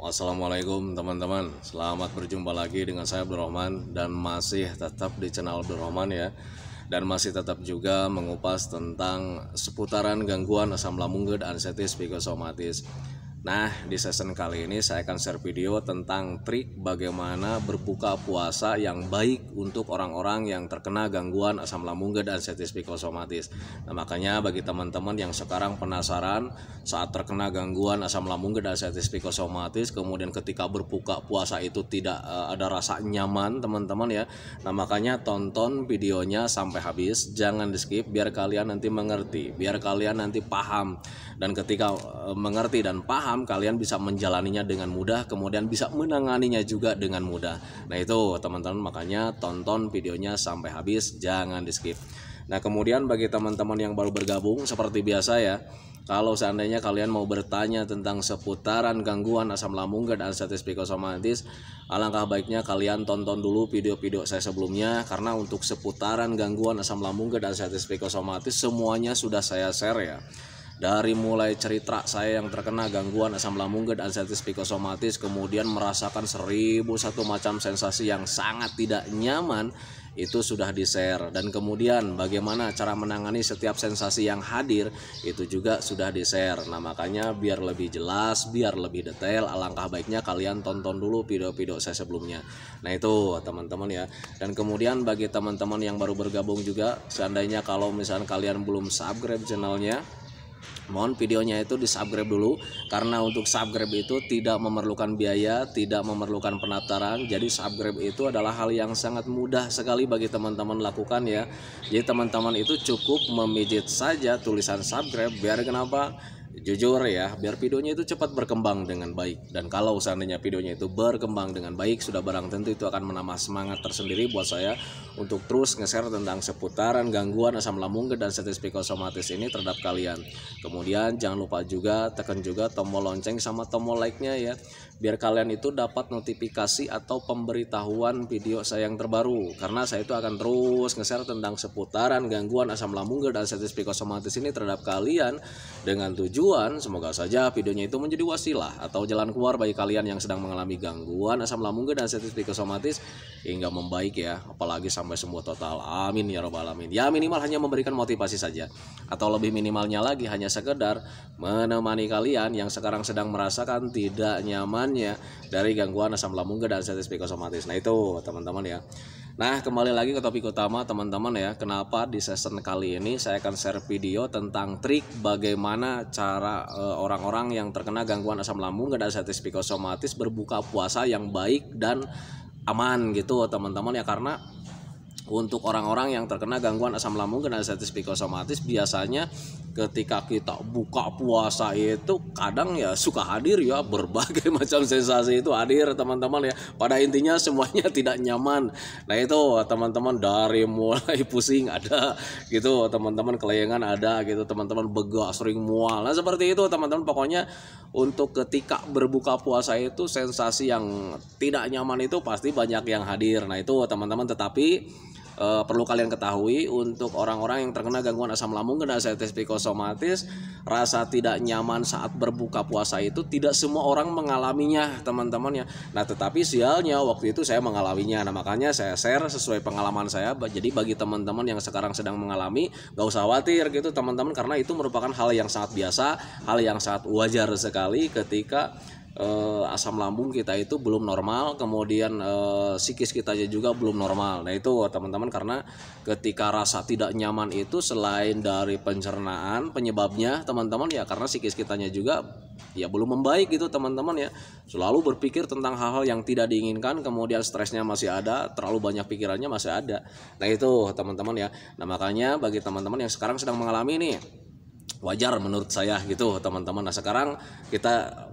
Assalamualaikum teman-teman, selamat berjumpa lagi dengan saya Abdurrahman dan masih tetap di channel Abdurrahman ya. Dan masih tetap juga mengupas tentang seputaran gangguan asam lambung dan anxiety psikosomatis. Nah, di season kali ini saya akan share video tentang trik bagaimana berbuka puasa yang baik untuk orang-orang yang terkena gangguan asam lambung dan anxiety psikosomatis. Nah, makanya bagi teman-teman yang sekarang penasaran saat terkena gangguan asam lambung dan anxiety psikosomatis, kemudian ketika berbuka puasa itu tidak ada rasa nyaman teman-teman ya. Nah, makanya tonton videonya sampai habis, jangan di skip biar kalian nanti mengerti, biar kalian nanti paham. Dan ketika mengerti dan paham, kalian bisa menjalaninya dengan mudah, kemudian bisa menanganinya juga dengan mudah. Nah itu teman-teman, makanya tonton videonya sampai habis, jangan di skip. Nah kemudian bagi teman-teman yang baru bergabung, seperti biasa ya, kalau seandainya kalian mau bertanya tentang seputaran gangguan asam lambung dan anxiety psikosomatis, alangkah baiknya kalian tonton dulu video-video saya sebelumnya, karena untuk seputaran gangguan asam lambung dan anxiety psikosomatis semuanya sudah saya share ya. Dari mulai cerita saya yang terkena gangguan asam lambung dan anxiety psikosomatis, kemudian merasakan 1001 macam sensasi yang sangat tidak nyaman, itu sudah di-share. Dan kemudian bagaimana cara menangani setiap sensasi yang hadir, itu juga sudah di-share. Nah makanya biar lebih jelas, biar lebih detail, alangkah baiknya kalian tonton dulu video-video saya sebelumnya. Nah itu teman-teman ya. Dan kemudian bagi teman-teman yang baru bergabung juga, seandainya kalau misalnya kalian belum subscribe channelnya, mohon videonya itu di subscribe dulu, karena untuk subscribe itu tidak memerlukan biaya, tidak memerlukan pendaftaran. Jadi subscribe itu adalah hal yang sangat mudah sekali bagi teman-teman lakukan ya. Jadi teman-teman itu cukup memijit saja tulisan subscribe, biar kenapa? Jujur ya, biar videonya itu cepat berkembang dengan baik. Dan kalau seandainya videonya itu berkembang dengan baik, sudah barang tentu itu akan menambah semangat tersendiri buat saya untuk terus nge-share tentang seputaran gangguan asam lambung dan anxiety psikosomatis ini terhadap kalian. Kemudian jangan lupa juga tekan juga tombol lonceng sama tombol like-nya ya, biar kalian itu dapat notifikasi atau pemberitahuan video saya yang terbaru. Karena saya itu akan terus nge-share tentang seputaran gangguan asam lambung dan anxiety psikosomatis ini terhadap kalian, dengan tujuan semoga saja videonya itu menjadi wasilah atau jalan keluar bagi kalian yang sedang mengalami gangguan asam lambung dan anxiety psikosomatis hingga membaik ya, apalagi sampai sembuh total. Amin ya robbal alamin. Ya minimal hanya memberikan motivasi saja, atau lebih minimalnya lagi hanya sekedar menemani kalian yang sekarang sedang merasakan tidak nyamannya dari gangguan asam lambung dan anxiety psikosomatis. Nah itu teman-teman ya. Nah kembali lagi ke topik utama teman-teman ya. Kenapa di season kali ini saya akan share video tentang trik bagaimana cara orang-orang yang terkena gangguan asam lambung dan anxiety psikosomatis berbuka puasa yang baik dan aman gitu teman-teman ya. Karena untuk orang-orang yang terkena gangguan asam lambung dan anxiety psikosomatis, biasanya ketika kita buka puasa itu kadang ya suka hadir ya berbagai macam sensasi itu hadir teman-teman ya. Pada intinya semuanya tidak nyaman. Nah itu teman-teman, dari mulai pusing ada gitu teman-teman, kelayangan ada gitu teman-teman, begak, sering mual. Nah seperti itu teman-teman. Pokoknya untuk ketika berbuka puasa itu sensasi yang tidak nyaman itu pasti banyak yang hadir. Nah itu teman-teman, tetapi perlu kalian ketahui, untuk orang-orang yang terkena gangguan asam lambung dan anxiety psikosomatis, rasa tidak nyaman saat berbuka puasa itu tidak semua orang mengalaminya teman-teman ya. Nah tetapi sialnya waktu itu saya mengalaminya. Nah makanya saya share sesuai pengalaman saya. Jadi bagi teman-teman yang sekarang sedang mengalami, gak usah khawatir gitu teman-teman, karena itu merupakan hal yang sangat biasa, hal yang sangat wajar sekali ketika asam lambung kita itu belum normal, kemudian psikis kita juga belum normal. Nah itu teman-teman, karena ketika rasa tidak nyaman itu selain dari pencernaan penyebabnya teman-teman ya, karena psikis kitanya juga ya belum membaik gitu teman-teman ya, selalu berpikir tentang hal-hal yang tidak diinginkan, kemudian stresnya masih ada, terlalu banyak pikirannya masih ada. Nah itu teman-teman ya. Nah makanya bagi teman-teman yang sekarang sedang mengalami ini, wajar menurut saya gitu teman-teman. Nah sekarang kita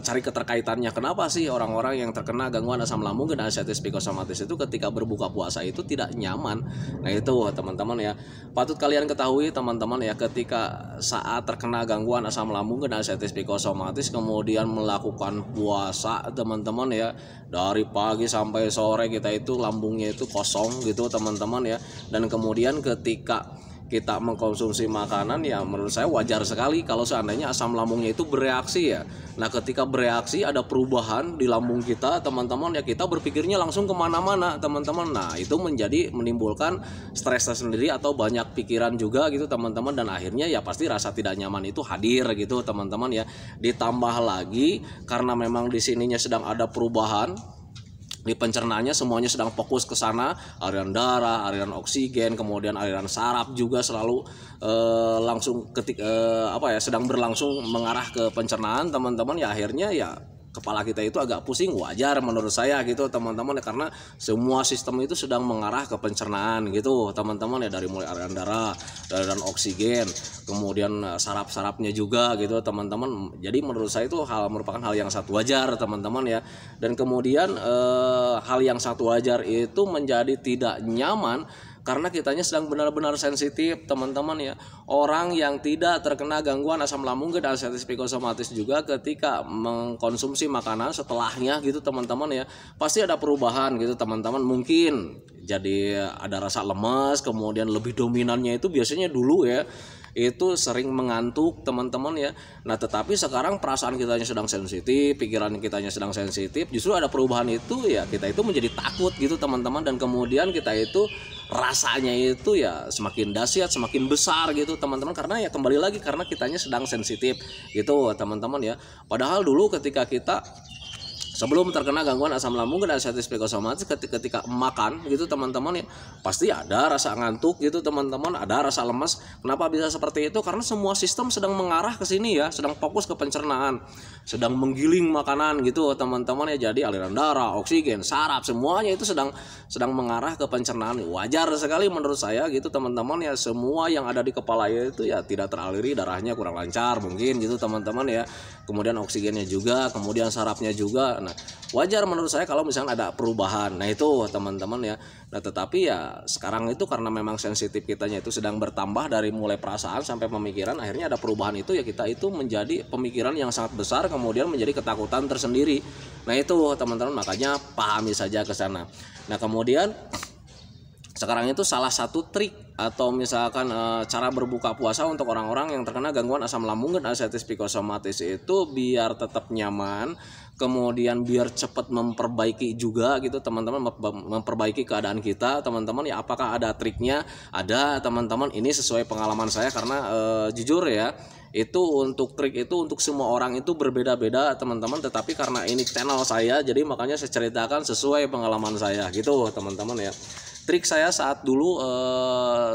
cari keterkaitannya, kenapa sih orang-orang yang terkena gangguan asam lambung dan anxiety psikosomatis itu ketika berbuka puasa itu tidak nyaman. Nah itu teman-teman ya, patut kalian ketahui teman-teman ya, ketika saat terkena gangguan asam lambung dan anxiety psikosomatis kemudian melakukan puasa teman-teman ya, dari pagi sampai sore kita itu lambungnya itu kosong gitu teman-teman ya. Dan kemudian ketika kita mengkonsumsi makanan, ya menurut saya wajar sekali kalau seandainya asam lambungnya itu bereaksi ya. Nah ketika bereaksi ada perubahan di lambung kita teman-teman, ya kita berpikirnya langsung kemana-mana teman-teman. Nah itu menimbulkan stres tersendiri atau banyak pikiran juga gitu teman-teman, dan akhirnya ya pasti rasa tidak nyaman itu hadir gitu teman-teman ya. Ditambah lagi karena memang di sininya sedang ada perubahan di pencernaannya, semuanya sedang fokus ke sana, aliran darah, aliran oksigen, kemudian aliran saraf juga selalu langsung sedang berlangsung mengarah ke pencernaan teman-teman, ya akhirnya ya kepala kita itu agak pusing, wajar menurut saya gitu teman-teman, karena semua sistem itu sedang mengarah ke pencernaan gitu teman-teman ya, dari mulai aliran darah, aliran oksigen, kemudian saraf-sarafnya juga gitu teman-teman. Jadi menurut saya itu merupakan hal yang sangat wajar teman-teman ya. Dan kemudian hal yang sangat wajar itu menjadi tidak nyaman karena kitanya sedang benar-benar sensitif teman-teman ya. Orang yang tidak terkena gangguan asam lambung dan arteritis psikosomatis juga ketika mengkonsumsi makanan setelahnya gitu teman-teman ya, pasti ada perubahan gitu teman-teman. Mungkin jadi ada rasa lemas, kemudian lebih dominannya itu biasanya dulu ya itu sering mengantuk teman-teman ya. Nah tetapi sekarang perasaan kitanya sedang sensitif, pikiran kitanya sedang sensitif, justru ada perubahan itu ya, kita itu menjadi takut gitu teman-teman, dan kemudian kita itu rasanya itu ya semakin dahsyat, semakin besar gitu teman-teman, karena ya kembali lagi karena kitanya sedang sensitif gitu teman-teman ya. Padahal dulu ketika kita sebelum terkena gangguan asam lambung dan arteritis psikosomatis, ketika makan gitu teman-teman ya, pasti ada rasa ngantuk gitu teman-teman, ada rasa lemas. Kenapa bisa seperti itu? Karena semua sistem sedang mengarah ke sini ya, sedang fokus ke pencernaan, sedang menggiling makanan gitu teman-teman ya. Jadi aliran darah, oksigen, saraf, semuanya itu sedang mengarah ke pencernaan. Wajar sekali menurut saya gitu teman-teman ya, semua yang ada di kepala itu ya tidak teraliri, darahnya kurang lancar mungkin gitu teman-teman ya. Kemudian oksigennya juga, kemudian sarafnya juga. Nah, wajar menurut saya kalau misalnya ada perubahan. Nah, itu teman-teman ya. Nah, tetapi ya sekarang itu karena memang sensitif kitanya itu sedang bertambah dari mulai perasaan sampai pemikiran, akhirnya ada perubahan itu ya, kita itu menjadi pemikiran yang sangat besar, kemudian menjadi ketakutan tersendiri. Nah, itu teman-teman, makanya pahami saja ke sana. Nah, kemudian sekarang itu salah satu trik atau misalkan cara berbuka puasa untuk orang-orang yang terkena gangguan asam lambung dan arteritis psikosomatis itu biar tetap nyaman, kemudian biar cepat memperbaiki juga gitu teman-teman, memperbaiki keadaan kita teman-teman ya. Apakah ada triknya? Ada teman-teman, ini sesuai pengalaman saya karena jujur ya, itu untuk trik itu untuk semua orang itu berbeda-beda teman-teman, tetapi karena ini channel saya jadi makanya saya ceritakan sesuai pengalaman saya gitu teman-teman ya. Trik saya saat dulu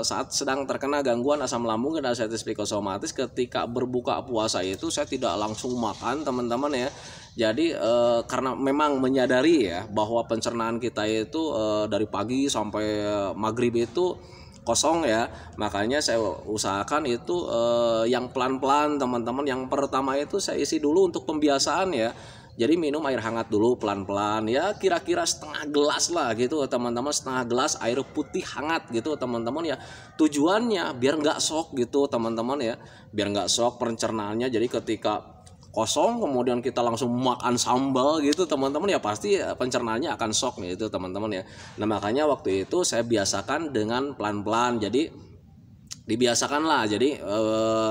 saat sedang terkena gangguan asam lambung dan arteritis psikosomatis, ketika berbuka puasa itu saya tidak langsung makan teman-teman ya. Jadi karena memang menyadari ya bahwa pencernaan kita itu dari pagi sampai maghrib itu kosong ya, makanya saya usahakan itu yang pelan-pelan teman-teman. Yang pertama itu saya isi dulu untuk pembiasaan ya. Jadi minum air hangat dulu pelan-pelan ya, kira-kira setengah gelas lah gitu teman-teman, setengah gelas air putih hangat gitu teman-teman ya. Tujuannya biar nggak shock gitu teman-teman ya, biar nggak shock pencernaannya. Jadi ketika kosong kemudian kita langsung makan sambal gitu teman-teman ya, pasti pencernaannya akan shock nih itu teman-teman ya. Nah makanya waktu itu saya biasakan dengan pelan-pelan, jadi dibiasakanlah, jadi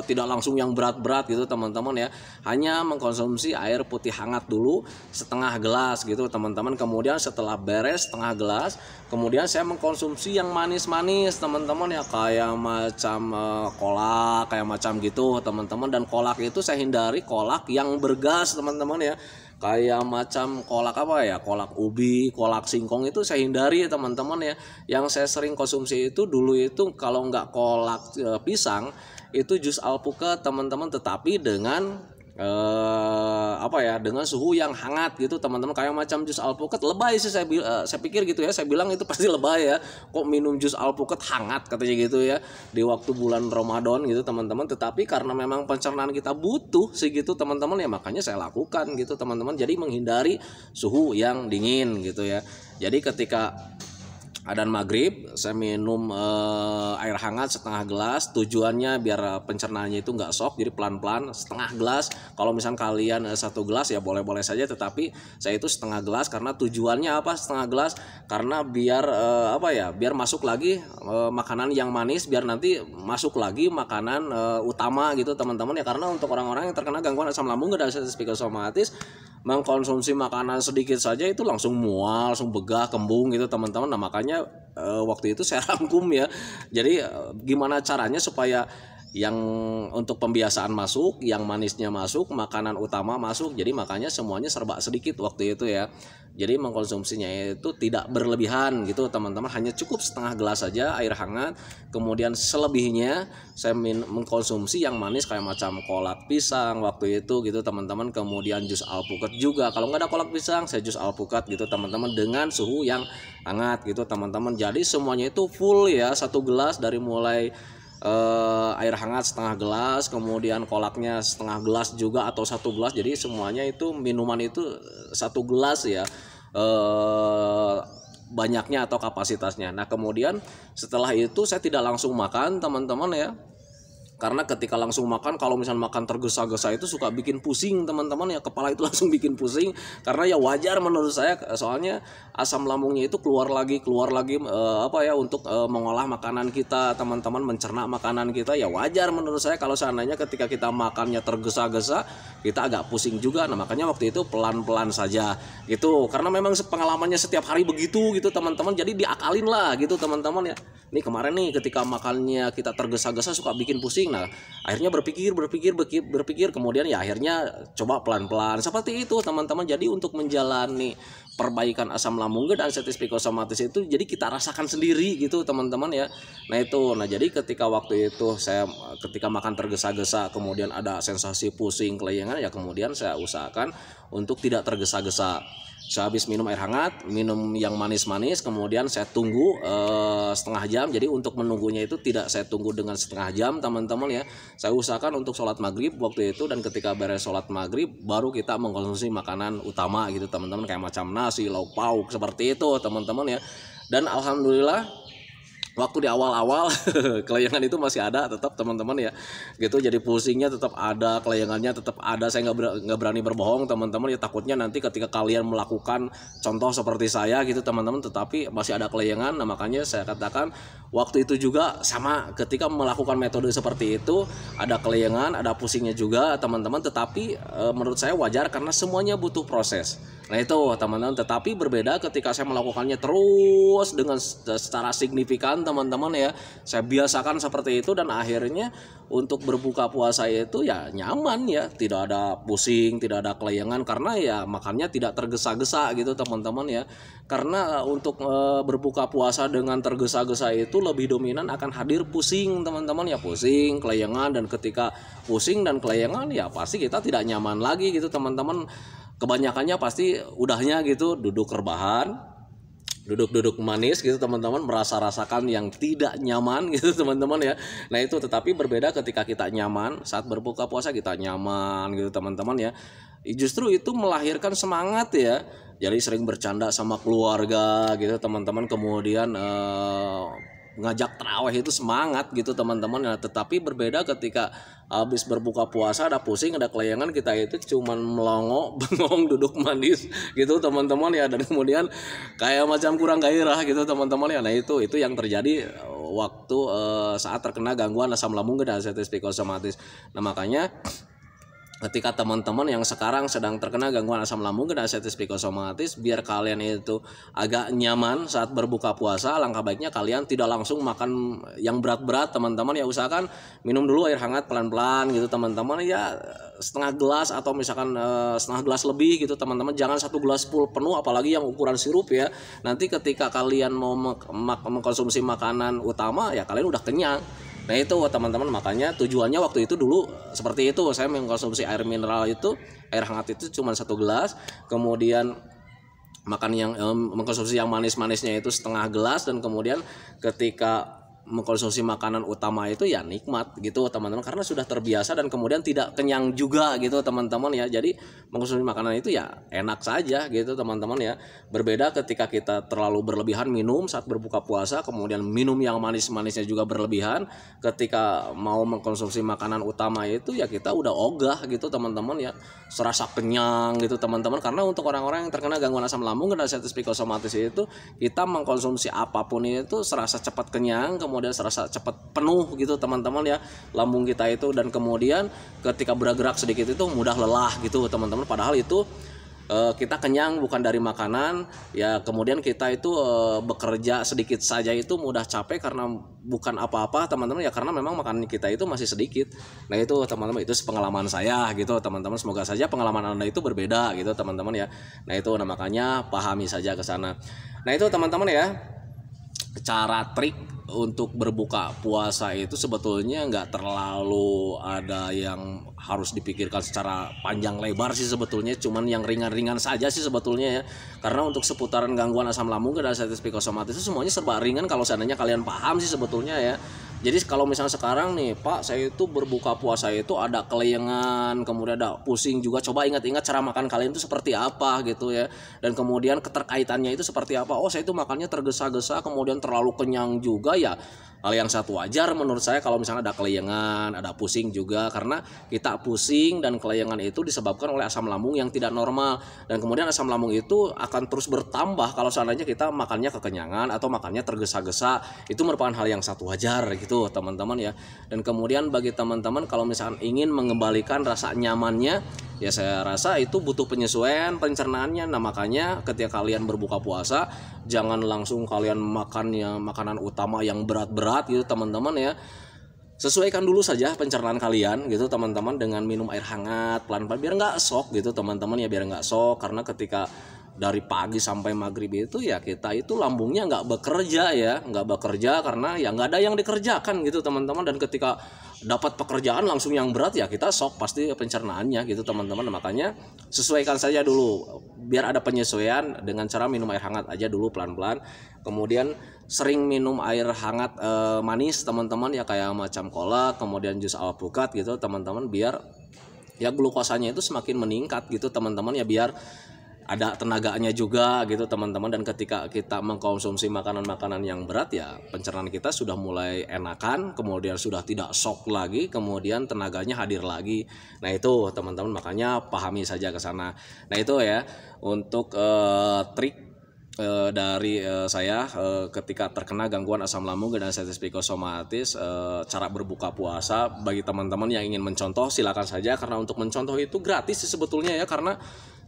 tidak langsung yang berat-berat gitu teman-teman ya, hanya mengkonsumsi air putih hangat dulu setengah gelas gitu teman-teman. Kemudian setelah beres setengah gelas, kemudian saya mengkonsumsi yang manis-manis teman-teman ya, kayak macam kolak, kayak macam gitu teman-teman. Dan kolak itu saya hindari kolak yang bergas teman-teman ya, kayak macam kolak apa ya, kolak ubi, kolak singkong itu saya hindari teman-teman ya. Yang saya sering konsumsi itu dulu itu kalau nggak kolak pisang itu jus alpukat teman-teman, tetapi dengan dengan suhu yang hangat gitu teman-teman. Kayak macam jus alpukat lebay sih saya pikir gitu ya, saya bilang itu pasti lebay ya, kok minum jus alpukat hangat katanya gitu ya di waktu bulan Ramadan gitu teman-teman. Tetapi karena memang pencernaan kita butuh segitu teman-teman ya, makanya saya lakukan gitu teman-teman. Jadi menghindari suhu yang dingin gitu ya. Jadi ketika adzan maghrib saya minum air hangat setengah gelas, tujuannya biar pencernaannya itu nggak shock, jadi pelan-pelan setengah gelas. Kalau misalnya kalian 1 gelas ya boleh-boleh saja, tetapi saya itu setengah gelas karena tujuannya apa setengah gelas, karena biar biar masuk lagi makanan yang manis, biar nanti masuk lagi makanan utama gitu teman-teman ya. Karena untuk orang-orang yang terkena gangguan asam lambung gak ada psikosomatis, mengkonsumsi makanan sedikit saja itu langsung mual, langsung begah, kembung gitu teman-teman. Nah makanya waktu itu saya rangkum ya. Jadi gimana caranya supaya yang untuk pembiasaan masuk, yang manisnya masuk, makanan utama masuk. Jadi makanya semuanya serba sedikit waktu itu ya. Jadi mengkonsumsinya itu tidak berlebihan gitu teman-teman, hanya cukup setengah gelas saja air hangat. Kemudian selebihnya saya mengkonsumsi yang manis kayak macam kolak pisang waktu itu gitu teman-teman. Kemudian jus alpukat juga, kalau nggak ada kolak pisang saya jus alpukat gitu teman-teman, dengan suhu yang hangat gitu teman-teman. Jadi semuanya itu full ya, 1 gelas dari mulai air hangat setengah gelas, kemudian kolaknya setengah gelas juga atau 1 gelas. Jadi semuanya itu minuman itu 1 gelas ya, banyaknya atau kapasitasnya. Nah kemudian setelah itu saya tidak langsung makan teman-teman ya, karena ketika langsung makan, kalau misalnya makan tergesa-gesa itu suka bikin pusing teman-teman ya, kepala itu langsung bikin pusing. Karena ya wajar menurut saya, soalnya asam lambungnya itu keluar lagi untuk mengolah makanan kita teman-teman, mencerna makanan kita. Ya wajar menurut saya kalau seandainya ketika kita makannya tergesa-gesa, kita agak pusing juga. Nah makanya waktu itu pelan-pelan saja gitu, karena memang pengalamannya setiap hari begitu gitu teman-teman. Jadi diakalin lah gitu teman-teman ya. Nih kemarin nih ketika makannya kita tergesa-gesa suka bikin pusing. Nah akhirnya berpikir, kemudian ya akhirnya coba pelan-pelan seperti itu teman-teman. Jadi untuk menjalani perbaikan asam lambung dan anestesi psikosomatis itu jadi kita rasakan sendiri gitu teman-teman ya. Nah jadi ketika waktu itu saya ketika makan tergesa-gesa kemudian ada sensasi pusing, kelayangan, ya kemudian saya usahakan untuk tidak tergesa-gesa. Saya habis minum air hangat, minum yang manis-manis, kemudian saya tunggu setengah jam. Jadi untuk menunggunya itu tidak saya tunggu dengan setengah jam teman-teman ya. Saya usahakan untuk sholat maghrib waktu itu, dan ketika beres sholat maghrib baru kita mengkonsumsi makanan utama gitu teman-teman, kayak macam nasi, lauk pauk seperti itu teman-teman ya. Dan alhamdulillah waktu di awal-awal kelayangan itu masih ada tetap teman-teman ya gitu. Jadi pusingnya tetap ada, kelayangannya tetap ada. Saya nggak berani berbohong teman-teman ya, takutnya nanti ketika kalian melakukan contoh seperti saya gitu teman-teman tetapi masih ada kelayangan. Nah makanya saya katakan waktu itu juga sama, ketika melakukan metode seperti itu ada kelayangan, ada pusingnya juga teman-teman, tetapi menurut saya wajar karena semuanya butuh proses. Nah itu teman-teman, tetapi berbeda ketika saya melakukannya terus dengan secara signifikan teman-teman ya. Saya biasakan seperti itu dan akhirnya untuk berbuka puasa itu ya nyaman ya, tidak ada pusing, tidak ada kelayangan, karena ya makannya tidak tergesa-gesa gitu teman-teman ya. Karena untuk berbuka puasa dengan tergesa-gesa itu lebih dominan akan hadir pusing teman-teman ya, pusing, kelayangan, dan ketika pusing dan kelayangan ya pasti kita tidak nyaman lagi gitu teman-teman. Kebanyakannya pasti udahnya gitu duduk rebahan, duduk manis gitu teman-teman, rasakan yang tidak nyaman gitu teman-teman ya. Nah itu, tetapi berbeda ketika kita nyaman saat berbuka puasa, kita nyaman gitu teman-teman ya. Justru itu melahirkan semangat ya. Jadi sering bercanda sama keluarga gitu teman-teman, kemudian ngajak tarawih itu semangat gitu teman-teman. Nah, tetapi berbeda ketika habis berbuka puasa ada pusing, ada kelayangan, kita itu cuman melongo, bengong, duduk manis gitu teman-teman ya, dan kemudian kayak macam kurang gairah gitu teman-teman ya. Nah itu yang terjadi waktu saat terkena gangguan asam lambung dan anestesi psikosomatis. Nah makanya ketika teman-teman yang sekarang sedang terkena gangguan asam lambung dan anestesi psikosomatis, biar kalian itu agak nyaman saat berbuka puasa, langkah baiknya kalian tidak langsung makan yang berat-berat teman-teman ya. Usahakan minum dulu air hangat pelan-pelan gitu teman-teman ya, setengah gelas atau misalkan setengah gelas lebih gitu teman-teman. Jangan 1 gelas full penuh, apalagi yang ukuran sirup ya. Nanti ketika kalian mau mengkonsumsi makanan utama ya kalian udah kenyang. Nah itu teman-teman, makanya tujuannya waktu itu dulu seperti itu. Saya mengkonsumsi air mineral itu, air hangat itu cuma 1 gelas, kemudian makan yang mengkonsumsi yang manis-manisnya itu setengah gelas, dan kemudian ketika mengkonsumsi makanan utama itu ya nikmat gitu teman-teman, karena sudah terbiasa dan kemudian tidak kenyang juga gitu teman-teman ya. Jadi mengkonsumsi makanan itu ya enak saja gitu teman-teman ya. Berbeda ketika kita terlalu berlebihan minum saat berbuka puasa, kemudian minum yang manis-manisnya juga berlebihan. Ketika mau mengkonsumsi makanan utama itu ya kita udah ogah gitu teman-teman ya, serasa kenyang gitu teman-teman. Karena untuk orang-orang yang terkena gangguan asam lambung dan diabetes psikosomatis itu, kita mengkonsumsi apapun itu serasa cepat kenyang, kemudian serasa cepat penuh gitu teman-teman ya lambung kita itu, dan kemudian ketika bergerak sedikit itu mudah lelah gitu teman-teman. Padahal itu kita kenyang bukan dari makanan ya, kemudian kita itu bekerja sedikit saja itu mudah capek karena bukan apa-apa teman-teman ya, karena memang makanan kita itu masih sedikit. Nah itu teman-teman, itu pengalaman saya gitu teman-teman, semoga saja pengalaman Anda itu berbeda gitu teman-teman ya. Nah itu makanya pahami saja ke sana. Nah itu teman-teman ya, cara trik untuk berbuka puasa itu sebetulnya nggak terlalu ada yang harus dipikirkan secara panjang lebar sih sebetulnya, cuman yang ringan-ringan saja sih sebetulnya ya. Karena untuk seputaran gangguan asam lambung dan diabetes psikosomatis itu semuanya serba ringan kalau seandainya kalian paham sih sebetulnya ya. Jadi kalau misalnya sekarang nih Pak, saya itu berbuka puasa itu ada kelayangan, kemudian ada pusing juga, coba ingat-ingat cara makan kalian itu seperti apa gitu ya. Dan kemudian keterkaitannya itu seperti apa. Oh saya itu makannya tergesa-gesa kemudian terlalu kenyang juga ya. Hal yang satu wajar menurut saya kalau misalnya ada kelayangan, ada pusing juga, karena kita pusing dan kelayangan itu disebabkan oleh asam lambung yang tidak normal, dan kemudian asam lambung itu akan terus bertambah kalau seandainya kita makannya kekenyangan atau makannya tergesa-gesa. Itu merupakan hal yang satu wajar gitu teman-teman ya. Dan kemudian bagi teman-teman kalau misalkan ingin mengembalikan rasa nyamannya ya, saya rasa itu butuh penyesuaian pencernaannya. Nah makanya ketika kalian berbuka puasa, jangan langsung kalian makannya makanan utama yang berat-berat gitu teman-teman ya. Sesuaikan dulu saja pencernaan kalian gitu teman-teman dengan minum air hangat pelan-pelan biar nggak shock gitu teman-teman ya, biar nggak shock. Karena ketika dari pagi sampai maghrib itu ya kita itu lambungnya nggak bekerja ya, nggak bekerja karena ya nggak ada yang dikerjakan gitu teman-teman. Dan ketika dapat pekerjaan langsung yang berat ya kita shock pasti pencernaannya gitu teman-teman. Makanya sesuaikan saja dulu, biar ada penyesuaian dengan cara minum air hangat aja dulu pelan-pelan. Kemudian sering minum air hangat manis teman-teman ya, kayak macam kolak, kemudian jus alpukat gitu teman-teman, biar ya glukosanya itu semakin meningkat gitu teman-teman ya, biar ada tenaganya juga gitu teman-teman. Dan ketika kita mengkonsumsi makanan-makanan yang berat ya pencernaan kita sudah mulai enakan, kemudian sudah tidak shock lagi, kemudian tenaganya hadir lagi. Nah itu teman-teman, makanya pahami saja ke sana. Nah itu ya untuk trik dari saya ketika terkena gangguan asam lambung dan diabetes psikosomatis, cara berbuka puasa. Bagi teman-teman yang ingin mencontoh silakan saja, karena untuk mencontoh itu gratis sebetulnya ya, karena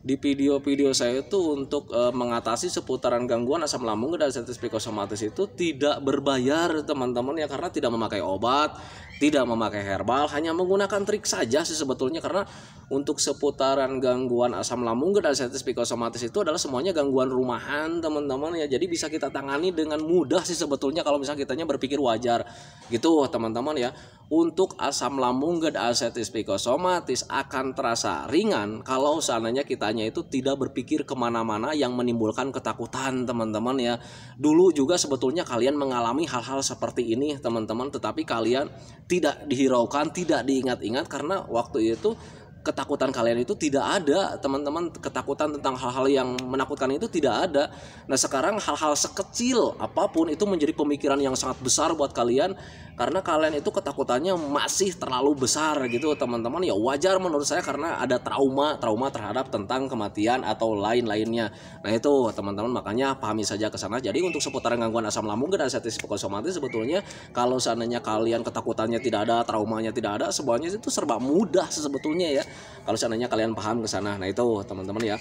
di video-video saya itu untuk mengatasi seputaran gangguan asam lambung dan diabetes psikosomatis itu tidak berbayar teman-teman ya, karena tidak memakai obat, tidak memakai herbal, hanya menggunakan trik saja sih sebetulnya. Karena untuk seputaran gangguan asam lambung dan diabetes psikosomatis itu adalah semuanya gangguan rumahan teman-teman ya, jadi bisa kita tangani dengan mudah sih sebetulnya kalau misalnya kitanya berpikir wajar gitu teman-teman ya. Untuk asam lambung dan diabetes psikosomatis akan terasa ringan kalau seandainya kitanya itu tidak berpikir kemana-mana yang menimbulkan ketakutan teman-teman ya. Dulu juga sebetulnya kalian mengalami hal-hal seperti ini teman-teman, tetapi kalian tidak dihiraukan, tidak diingat-ingat, karena waktu itu ketakutan kalian itu tidak ada teman-teman. Ketakutan tentang hal-hal yang menakutkan itu tidak ada. Nah sekarang hal-hal sekecil apapun itu menjadi pemikiran yang sangat besar buat kalian, karena kalian itu ketakutannya masih terlalu besar gitu teman-teman ya. Wajar menurut saya, karena ada trauma terhadap tentang kematian atau lain-lainnya. Nah itu teman-teman, makanya pahami saja ke sana. Jadi untuk seputaran gangguan asam lambung dan diabetes psikosomatis sebetulnya kalau seandainya kalian ketakutannya tidak ada, traumanya tidak ada, semuanya itu serba mudah sebetulnya ya, kalau seandainya kalian paham ke sana. Nah itu teman-teman ya.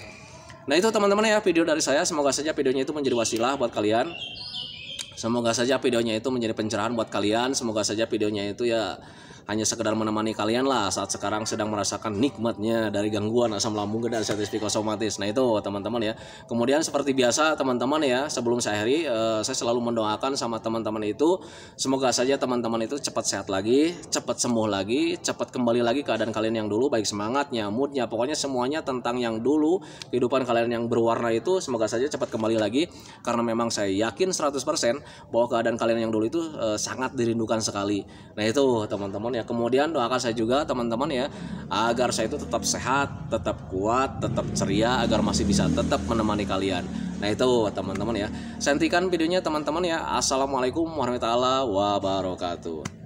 Nah itu teman-teman ya video dari saya. Semoga saja videonya itu menjadi wasilah buat kalian. Semoga saja videonya itu menjadi pencerahan buat kalian. Semoga saja videonya itu ya hanya sekedar menemani kalian lah saat sekarang sedang merasakan nikmatnya dari gangguan asam lambung dan status psikosomatis. Nah itu teman-teman ya. Kemudian seperti biasa teman-teman ya, sebelum saya akhiri saya selalu mendoakan sama teman-teman itu semoga saja teman-teman itu cepat sehat lagi, cepat sembuh lagi, cepat kembali lagi keadaan kalian yang dulu, baik semangatnya, moodnya, pokoknya semuanya tentang yang dulu, kehidupan kalian yang berwarna itu semoga saja cepat kembali lagi, karena memang saya yakin 100% bahwa keadaan kalian yang dulu itu sangat dirindukan sekali. Nah itu teman-teman ya. Kemudian doakan saya juga teman-teman ya, agar saya itu tetap sehat, tetap kuat, tetap ceria, agar masih bisa tetap menemani kalian. Nah itu teman-teman ya. Saya hentikan videonya teman-teman ya. Assalamualaikum warahmatullahi wabarakatuh.